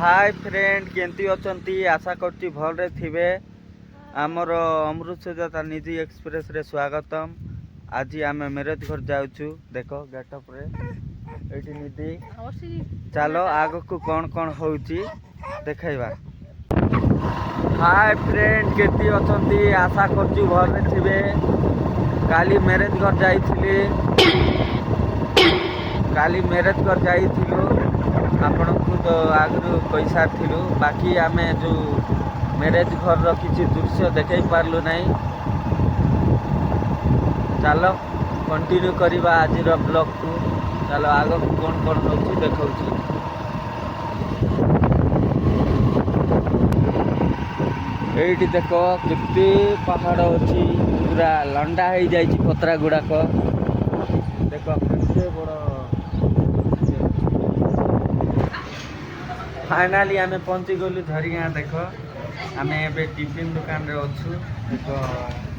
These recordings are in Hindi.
हाय फ्रेंड केंती अचंती आशा करती भलरे थिबे। आमर अमृत सुजाता निजी एक्सप्रेस रे स्वागतम। आज आम मैरेज घर जाऊँ। देख गेटअप रे एठी निधि। चलो आग को कौन कौन होउची देखैबा। हाय फ्रेंड केंती अचंती आशा करती भलरे थिबे। काली मैरेज घर जाइथिली। काली मैरेज घर जाइथिलु। आपण को तो आगु कही सारी बाकी आम जो मैरेज घर किसी दृश्य देखई पार्लु नहीं। चलो कंटिन्यू करवा आज ब्लॉग को। चलो आग कौन कौन हो देखा। ये देख केते पहाड़ अच्छी पूरा लंडा हो जाइए पतरा गुड़ाक। देख केते बड़ फाइनाली आम पहुँची गलु झरिया। देख आम ए टिफिन दुकान रे अच्छु। देख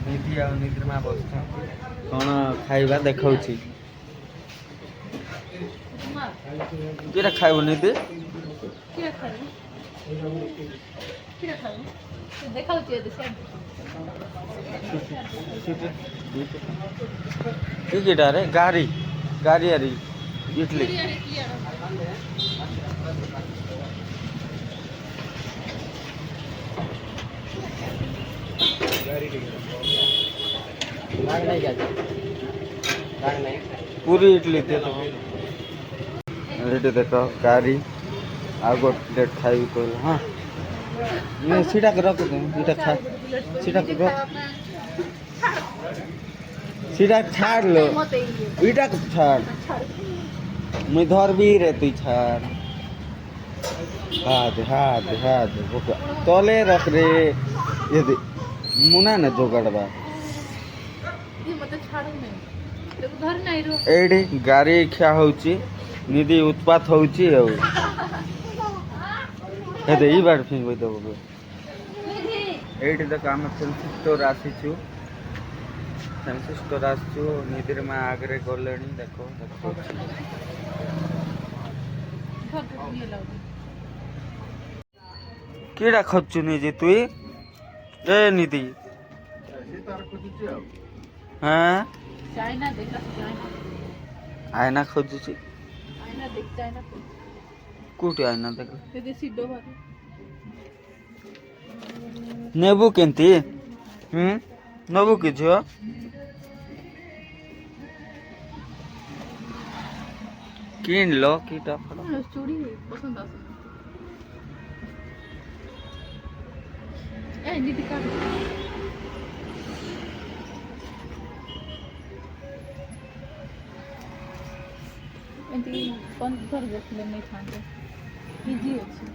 निधि आ निद्रिमा बस कौन खाइबा देखा। किरा खाइब निधि रे गाड़ी गाड़ी आरी इडली पूरी इडली दे दो। ये देख गाड़ी आ गो प्लेट खाई कहल। हाँ नहीं सीटा रख दे खा सीटा रख सीटा छाड़ लो इटा छाड़ मुई धर भी रे तु छाड़। हाथ हाथ हाथ तले रख रे ये मुना न जोगाड़बा। एडी गाड़ी ख्या होची निधि उत्पात होची हो। हेदे ई बार फिंग बई दबो। एडी तक हम फैंसी स्टोर आसीछु। फैंसी स्टोर आसछु निधिर मा आगरे गलेनी। देखो देखो कीड़ा खच्चु निधि तुई ए निधि। हाँ आयना खोजुची कोटी आयना देख नेबू केंती नेबू कि झियो किन लो कीटा चूड़ी पसंद आसे ए निधि का एंती कौन घर देखले नहीं थांते इजी अछि।